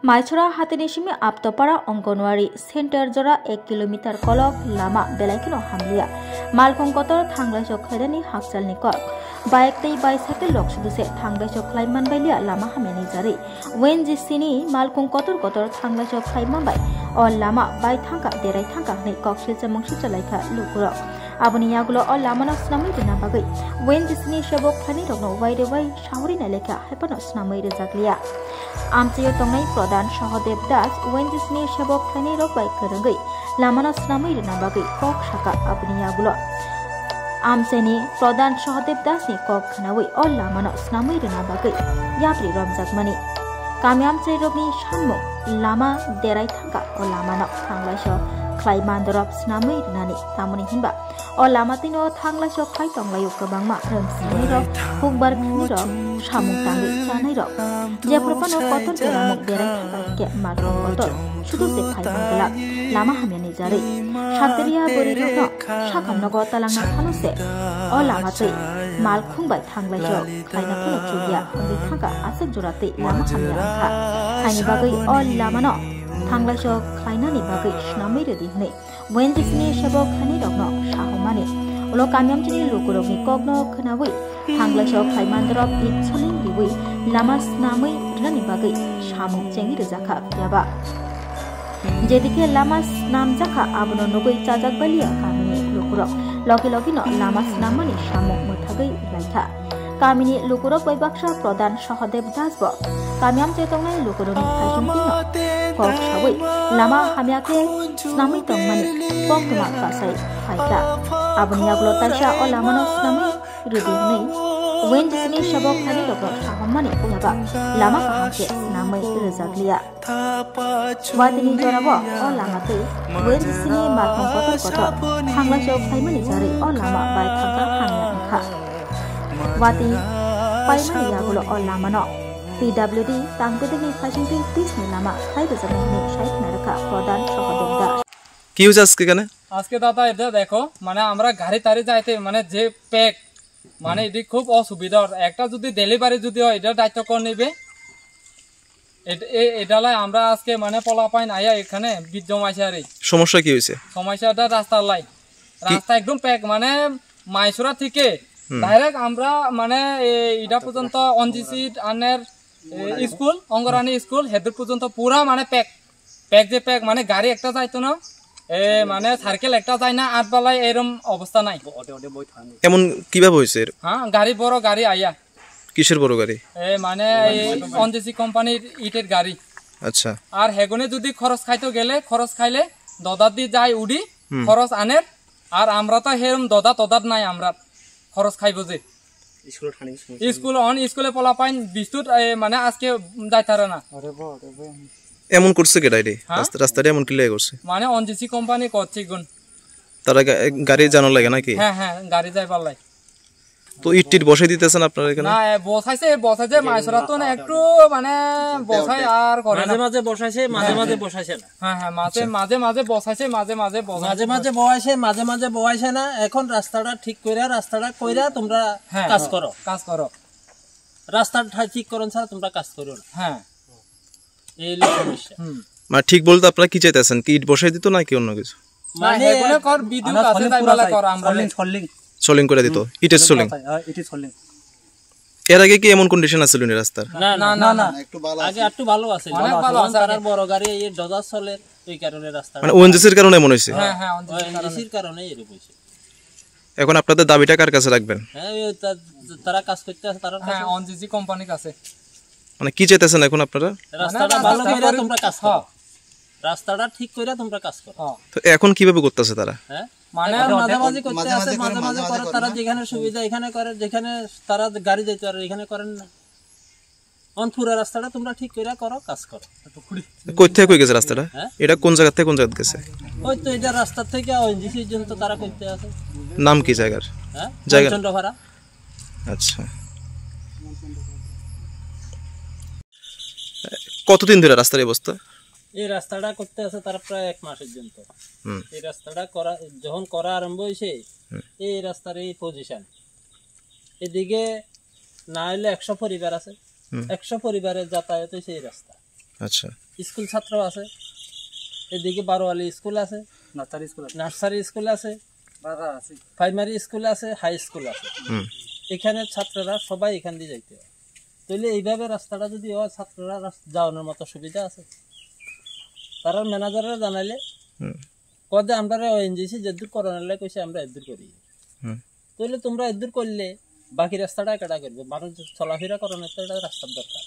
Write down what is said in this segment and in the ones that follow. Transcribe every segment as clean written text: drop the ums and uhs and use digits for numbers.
माइछरा हातेनिसिमी आप्तपाड़ा anganwadi centre जरा 1 kilometre कलक लामा बेलायकिनो हामलिया मालखंकतर थांग्लायसो खैदानि हाकसालनि कक बाइक तै बाइसाइकेल लक्सुदुसे थांग्लायसो ख्लाइमान बायलिया लामा हामेनि जारि वेन जिसिनि मालखंकतर कतर थांग्लायसो ख्लाइमान बाय अ लामा बाय थांका देराय थांका नै कक्सिलसे मंगसि चलायखा लुकुरक आबनि यागुलो अ लामानो स्नामै दिना बागै वेन जिसिनि सेबक खानि रगनो वाइरे वाइ सावरि नालेखा हेपनो स्नामै रेजागलिया आमचेयो तंनाय प्रधान सहदेव दास वेन जिसिनि सेबक खानि रग बाय करंगै लामानो स्नामै दिना बागै कक शाखा आबनि यागुलो आमचेनि प्रधान सहदेव दासनि कक खनावै अ लामानो स्नामै दिना बागै याप्रि रमजागमानि कामियामचे रगनि सानमु लामा देराय थांका अ लामानो थांलायसो ख्लाइमान्दरब स्नामै दिनानि तामनि हिनबा अ लामातिनो थांलायसो खाय तंलायो गोबांमा रोंसिनै रग हुकबार खनि रग सामुं तांगै जानाय रग जेफोरपानो कतर बेरामुक देराय थांका के मारकं कतर शुधु से खाइमांगला लामा हामियानि जारै सातेरिया बोरै रगनो साखामनगो तालांना थानुसे अ लामातै मालखुंबाय थांलायसो खायना फनो चुगिया अंगै थांका आसेक जरातै लामा हामिया आंखा खायनि बागै अ लामानो थांलायसो खायनानि बागै स्नामै रेदि हनै वेन जिसिनि सेबक खानि रगनो साहुमानि उलो कामियामचिनि लुकुरगनि कगनो खनावै थांलायसो खायमान्दरब इच्छलिं रिवै लामा स्नामै रनानि बागै सामुं चेंगि रजाखा याबा जेदिके लामा स्नाम जाखा आबनो नगै चाजाक बालिया कामिनि लुकुरग लगे लगेनो लामा स्नामनि सामुं मोथागै लायथा कामिनि लुकुरग बैबाक्सा प्रधान सहदेव दासब कामियाम चेतंनाय लुकुरगनि खायसुंतिनो कक सावै लामा हामियाके स्नामै तंमानि पक्तमा कासाय फायता आबनि यागुलो ताइसा अ लामानो स्नामै रेदि हनै वेन जिसिनि सबक खानि रग साहमानि याबा लामा काहाके स्नामै रोजागलिया वादिनि जराबो अ लामातै वेन जिसिनि मालखं कतर कतर थांलायसो खायमानि जारै अ लामा बाय थांका हामिया अंखा वाति पाइमानि यागुलो अ लामानो PWD तांगदेनि फाइसिंति तिसनि लामा खाय रोजागनायनि साइट नारका प्रधान सहदेव दास কি হয়েছে আজকে কেন আজকে দাদা এটা দেখো মানে আমরা গাড়ি তাড়ি যাইতে মানে যে প্যাক মানে এটি খুব অসুবিধা একটা যদি ডেলিভারি যদি হয় এটা দায়িত্ব করে নেবে এটালাই আমরা আজকে মানে পলা পাইন আয়া এখানে বীজ জমাইছে আর সমস্যা কি হয়েছে সমস্যাটা রাস্তার লাই রাস্তা একদম প্যাক মানে মাইসুরা থেকে ডাইরেক্ট আমরা মানে এটা পর্যন্ত অনজিসি আনের স্কুল অঙ্গরানি স্কুল হেদুর পর্যন্ত পুরা মানে প্যাক প্যাক যে প্যাক মানে গাড়ি একটা যাইতো না মানে সাইকেল একটা যায় না আট বেলায় এরকম অবস্থা নাই এমন কিভাবে হয়েছে হ্যাঁ গাড়ি বড় গাড়ি আইয়া কিসের বড় গাড়ি মানে অনজিসি কোম্পানির ইটের গাড়ি আচ্ছা আর হেগুনে যদি খরচ খাইতে গেলে খরচ খাইলে দদার দিয়ে যায় উডি খরচ আনের আর আমরা তো হেরম দদার নাই আমরা খরচ খাইব যে স্কুলে পলা পাইন বিস্তুত মানে আজকে যাইতারে না এমন করছে কে ডাইরে রাস্তাটা এমন কি লাগে করছে মানে অনজিসি কোম্পানি করছে গুণ তারা গাড়ি জানো লাগে নাকি হ্যাঁ গাড়ি যাই পারলাই তো ইট বসাই দিতেছেন আপনারা এখানে না বসাইছে মাইসরা তো না একটু মানে বসাই আর করে মাঝে বসাইছে মাঝে বসাইছে না হ্যাঁ মাঝে বসাইছে মাঝে মাঝে বসাইছে না এখন রাস্তাটা ঠিক কইরা তোমরা কাজ করো রাস্তাটা ঠিক করন ছাড়া তোমরা কাজ করো না হ্যাঁ এই লোক সমস্যা মানে ঠিক বলতে আপনারা কি চাইতেছেন কি ইট বসাই দিত নাকি অন্য কিছু মানে এগুলো কর ভিডিও কাছে যাইবালা কর আমরা সোলিং করে দিত ইটের সোলিং এর আগে কি এমন কন্ডিশন আছিল নি রাস্তার না আগে একটু ভালো আছে অনেক ভালো আছে আর বড় গাড়ি এই ডজার চলে এই কারণে রাস্তা মানে ওএনজিসির কারণে মনে হইছে হ্যাঁ ওএনজিসির কারণে এরকম হইছে এখন আপনাদের দাবিটা কার কাছে রাখবেন হ্যাঁ তারা কাজ করতে আছে তারা হ্যাঁ অনজিসি কোম্পানির কাছে মানে কি চাইতেছেন এখন আপনারা রাস্তাটা ভালো কইরা তোমরা কাজ করো রাস্তাটা ঠিক কইরা তোমরা কাজ করো তো এখন কিভাবে করতেছে তারা হ্যাঁ মানে মাঝে করতে আছে মাঝে করে তারা যেখানে সুবিধা এখানে করে যেখানে তারা গাড়ি যাইতে পারে এখানে করেন না পুরো রাস্তাটা তোমরা ঠিক কইরা করো কাজ করো কই থেকে কই গেছে রাস্তাটা এটা কোন জায়গা থেকে কোন জায়গা গেছে ওই তো এটা রাস্তা থেকে ওএনজিসি পর্যন্ত তারা করতে আছে নাম কি জায়গার হ্যাঁ জায়গা চন্দ্রভাড়া আচ্ছা কতদিন ধরে রাস্তার অবস্থা এই রাস্তাটা করতে আছে তার প্রায় 1 মাসের জন্য এই রাস্তাটা যখন করা আরম্ভ হইছে এই রাস্তার এই পজিশন এদিকে না হইলে 100 পরিবার আছে 100 পরিবারের যাতায়াত হইছে এই রাস্তা আচ্ছা স্কুল ছাত্র আছে, এদিকে বারোয়ালি স্কুল আছে, নার্সারি স্কুল আছে, প্রাইমারি স্কুল আছে, হাই স্কুল আছে। এখানে ছাত্ররা সবাই এখান দিয়ে যাইতে হয়। তাহলে এইভাবে রাস্তাটা যদি হয় ছাত্ররা যাওয়ানোর মতো সুবিধা আছে। তারা ম্যানেজাররা জানাইলে কদে আমরা ওএনজিসি যেদূর করানোর লাগে কইছে আমরা এদূর করি। তাহলে তোমরা এদূর করলে বাকি রাস্তাটা কেটা করবে? মানুষ চলাফেরা করানোর তো একটা রাস্তার দরকার।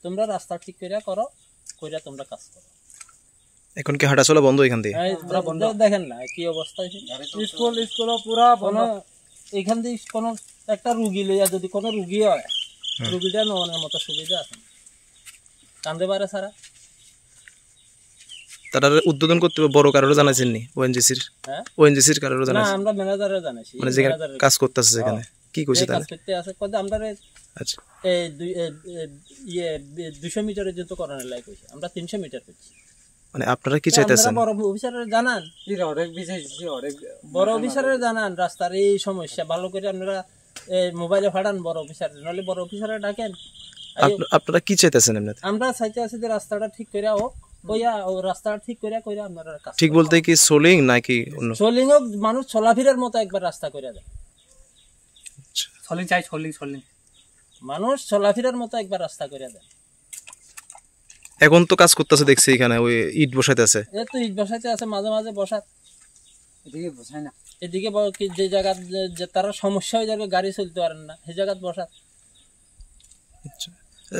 তোমরা রাস্তা ঠিক করে করো, কইরা তোমরা কাজ করো। এখন কি হাঁটাচলা বন্ধ এখান দিয়ে? দেখেন না কি অবস্থা, স্কুল পুরা বন্ধ। এখান দিয়ে কোনো একটা রুগী লইয়া যদি কোনো রুগী হয়, রুগীটা নেওয়ানোর মতো সুবিধা আছে কান্দে পারে সারা। তারা উদ্বোধন করতে বড় কারোর জানাইছেন নি? ওএনজিসির কারোর জানাইছেন? না, আমরা ম্যানেজারে জানাইছি। মানে যেখানে কাজ করতেছে সেখানে কি কইছে তারা? কাজ করতে আছে কদে আমরা আচ্ছা এই 200 মিটারের যত করানোর লাগে কইছে, আমরা 300 মিটার করছি। মানে আপনারা কি চাইতেছেন? বড় অফিসারের জানান, বড় অফিসারের জানান রাস্তার এই সমস্যা ভালো করে আপনারা মোবাইলে ফাটান বড় অফিসারের, নাহলে বড় অফিসারে ডাকেন। আপনারা কি চাইতেছেন? আমরা চাইতে আছি যে রাস্তাটা ঠিক করে হোক, কইয়া ও রাস্তাটা ঠিক করে কইরা আপনারা কাজ ঠিক বলতে কি সোলিং নাকি অন্য? সোলিং হোক, মানুষ চলাফেরার মতো একবার রাস্তা করে দেয়। সোলিং চাই, সোলিং মানুষ চলাফেরার মতো একবার রাস্তা করে দেয়। এখন তো কাজ করতেছে দেখছি, এখানে ওই ইট বসাইতে আছে। এই তো ইট বসাইতে আছে, মাঝে মাঝে বসাত, এদিকে বসায় না। এদিকে যে জায়গা যে তারা সমস্যা হয়ে যাবে, গাড়ি চলতে পারেন না, সেই জায়গা বসাত।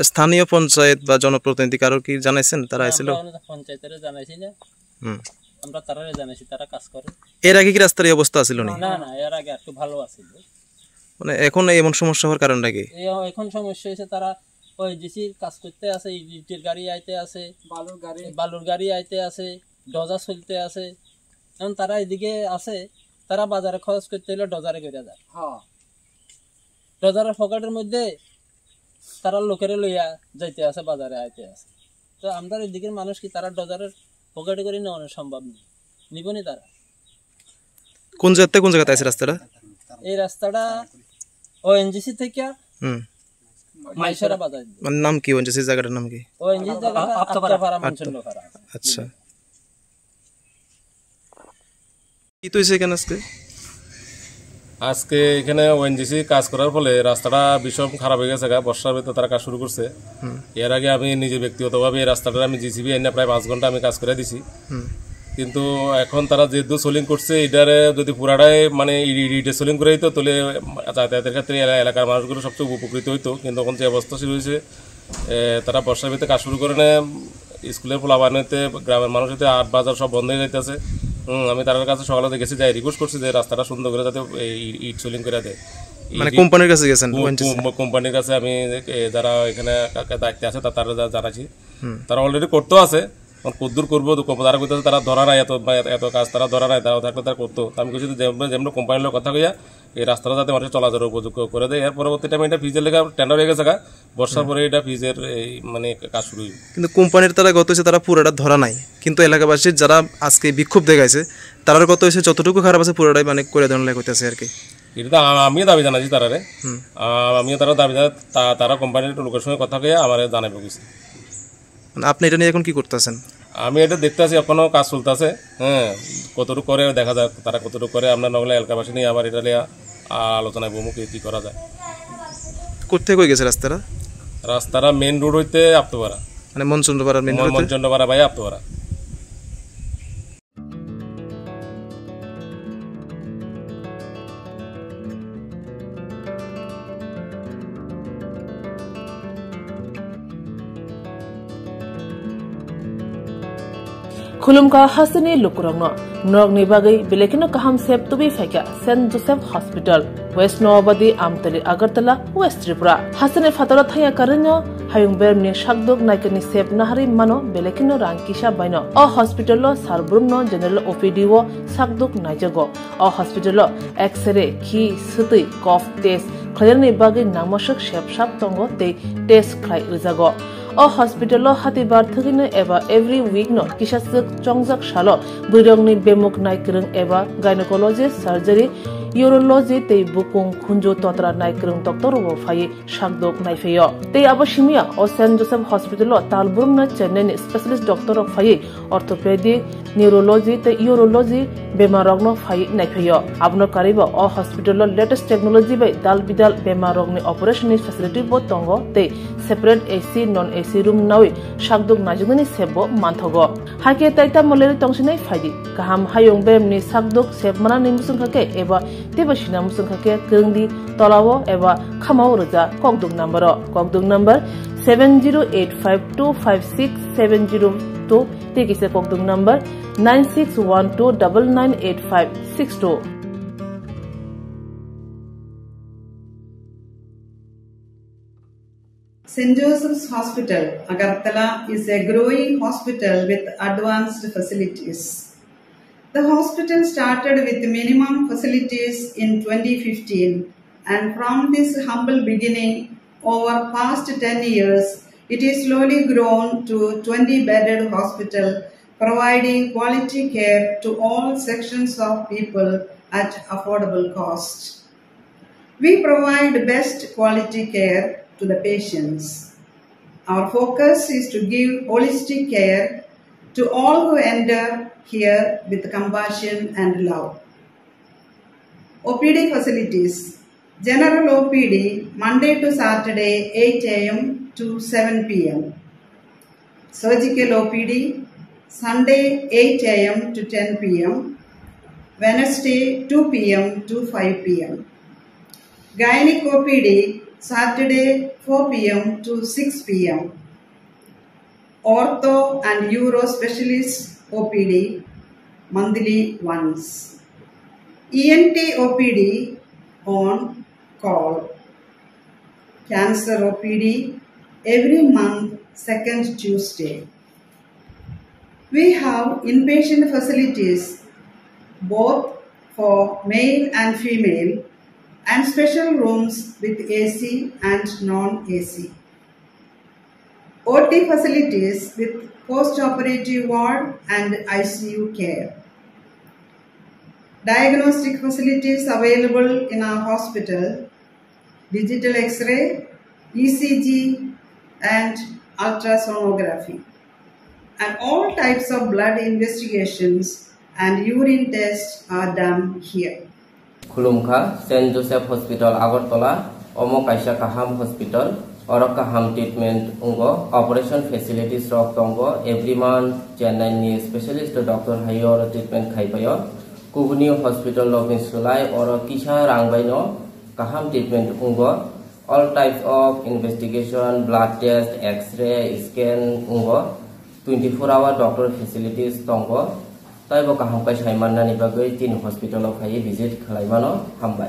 স্থানীয় পঞ্চায়েত বা জনপ্রতিনিধি কারো কি জানাইছেন? তারা আইছিল? পঞ্চায়েতের জানাইছি না, আমরা তারারে জানাইছি, তারা কাজ করে। এর আগে কি রাস্তার এই অবস্থা ছিল না? না, এর আগে একটু ভালো আছিল। মানে এখন এমন সমস্যা হওয়ার কারণটা কি? এখন সমস্যা হয়েছে তারা ওএনজিসির কাজ করতে আছে, ইটের গাড়ি আইতে আছে, বালুর গাড়ি আইতে আছে, ডজা চলতে আছে। এখন তারা এদিকে আছে, তারা বাজারে খরচ করতে হলে ডজারে করে যায়। ডজারের পকেটের মধ্যে তারা লোকেরে লইয়া যাইতে আছে, বাজারে আইতে আছে। তো আমরা এদিকের মানুষ কি তারা ডজারের পকেটে করে নেওয়ানো সম্ভব নেই, নিবনি তারা। কোন জায়গাতে আছে রাস্তাটা? এই রাস্তাটা ওএনজিসি থেকে মাইশরা বাজার। মানে নাম কি ওএনজিসি জায়গাটার নাম কি? ওএনজিসি জায়গাটা আপ্তাপাড়া মনচন্ডপাড়া। আচ্ছা, কি তো হইছে এখানে আজকে এখানে ওএনজিসি কাজ করার ফলে রাস্তাটা ভীষণ খারাপ হয়ে গেছে। বর্ষার ভিতরে তারা কাজ শুরু করছে। এর আগে আমি নিজে ব্যক্তিগতভাবে এই রাস্তাটা আমি জিসিবি এনে প্রায় 5 ঘন্টা আমি কাজ করে দিছি। কিন্তু এখন তারা যেহেতু সোলিং করছে, এটারে যদি পুরাটাই মানে ইটে সোলিং করে দিত তাহলে যাতায়াতের ক্ষেত্রে এলাকার মানুষগুলো সবচেয়ে উপকৃত হইতো। কিন্তু এখন যে অবস্থা শুরু হয়েছে, তারা বর্ষার ভিতরে কাজ শুরু করে নেয়, স্কুলের পোলাপানিতে গ্রামের মানুষ হইতে 8 বাজার সব বন্ধ হয়ে যাইতেছে। আমি তার কাছে সকালে গেছি, যাই রিকোয়েস্ট করছি যে রাস্তাটা সুন্দর করে যাতে ইট সোলিং করে দেয়। মানে কোম্পানির কাছে গেছেন? কোম্পানির কাছে আমি যারা এখানে দায়িত্বে আছে তারা জানাচ্ছি, তারা অলরেডি করতেও আছে। কদ্দূর করবো তারা করতেছে, তারা ধরা নাই, এত কাজ তারা ধরা নাই। তারা থাকলে তারা করতো। আমি কিছু যেমন কোম্পানির কথা কইয়া এই রাস্তাটা যাতে মানুষের চলাচলের উপযোগ্য করে দেয়। এর পরবর্তী টাইমে এটা ফিজের লেগে টেন্ডার হয়ে গেছে, বর্ষার পরে এটা ফিজের মানে কাজ শুরু হইবে। কিন্তু কোম্পানির তারা গত হয়েছে তারা পুরোটা ধরা নাই, কিন্তু এলাকাবাসীর যারা আজকে বিক্ষোভ দেখাইছে তারা গত হয়েছে যতটুকু খারাপ আছে পুরোটাই মানে করে দেওয়ার লাগে হইতেছে আর কি। এটা আমিও দাবি জানাচ্ছি তারারে, আমিও তারা দাবি জানা, তারা কোম্পানির লোকের সঙ্গে কথা কইয়া আমার জানাইব কিছু। মানে আপনি এটা নিয়ে এখন কি করতেছেন? আমি এটা দেখতে আছি, এখনো কাজ চলতেছে। কতটুকু করে দেখা যাক তারা কতটুকু করে। আমরা নগলে এলাকাবাসী নিয়ে আবার এটা নিয়ে আলোচনায় বহুমুখী কি করা যায়। কোথায় কই গেছে রাস্তাটা? রাস্তাটা মেন রোড হইতে আপ্তপাড়া, মানে মনচন্দ্রপাড়া মেন রোড, মনচন্দ্রপাড়া ভাই আপ্তপাড়া। खुलुमका हासनी लुकुरंगनो नरगनि बागै बेलेकिनो काहाम सेब तुबि फाइका saint Joseph hospital west Nawabadi Amtali Agartala west Tripura हासने फातरा थाया कारिनो हायुंबेरनि शाकदुक नायकनि सेब नाहारि मानो बेलेकिनो रांकिसा बायनो अ हॉस्पिटलो सारब्रुमनो जनरल ओपीडी वो शाकदुक नायजगो अ हॉस्पिटलो एक्सरे खि सुतै कफ टेस्ट खयरनि बागै नामसक सेबसाब तंगो ते टेस्ट खलाय रिजागो अ हॉस्पिटलो हातिबार थगिनो एबा एवरी वीक नो किसासक चंगजाक सालो बुरंगनि बेमुक नायकरं एबा gynaecologist surgery urology tei bukung khunjo totra naikrung doctor ro phai shakdok naifeyo tei abo simia o St. Joseph Hospital o talburung na Chennai ni specialist doctor ro phai orthopedic neurology tei urology bemarok no phai naifeyo abno karibo o hospital o latest technology bai dal bidal bemarok ni operation ni facility bo tongo tei separate AC non AC room nawi shakdok najugni sebo manthogo hake taita moleri tongsinai phaidi kaham hayong bem ni shakdok seb mana ni musung khake eba tebasina musung khake krungdi tolawo eba khamao roja kokduk number 7085256702 tekise kokduk number 9612998562. St. Joseph's Hospital, Agartala is a growing hospital with advanced facilities. The hospital started with minimum facilities in 2015, and from this humble beginning, over past 10 years, it is slowly grown to 20-bedded hospital, providing quality care to all sections of people at affordable cost. We provide best quality care to the patients. Our focus is to give holistic care to all who enter here with compassion and love. OPD facilities. General OPD Monday to Saturday 8 a.m. to 7 p.m. Surgical OPD Sunday 8 a.m. to 10 p.m. Wednesday 2 p.m. to 5 p.m. Gynec OPD Saturday 4 p.m. to 6 p.m. Ortho and Uro Specialist OPD monthly once. ENT OPD on call. Cancer OPD every month, second Tuesday. We have inpatient facilities both for male and female, and special rooms with AC and non-AC. OT facilities with post-operative ward and ICU care. Diagnostic facilities available in our hospital, digital X-ray, ECG and ultrasonography. And all types of blood investigations and urine tests are done here. Khulumkha St. Joseph Hospital Agartala Omo Kaisa Kaham Hospital Oro Kaham treatment ungo operation facilities rok tongo every month Chennai ni specialist doctor hayor treatment khaipayo Kubuni Hospital of Insulai Oro Kisha Rangbaino Kaham treatment ungo all types of investigation blood test x-ray scan ungo 24-hour doctor facilities tongo Taibo kaham kai saimanna ni bagai tin hospital of hai visit khalaimano hambai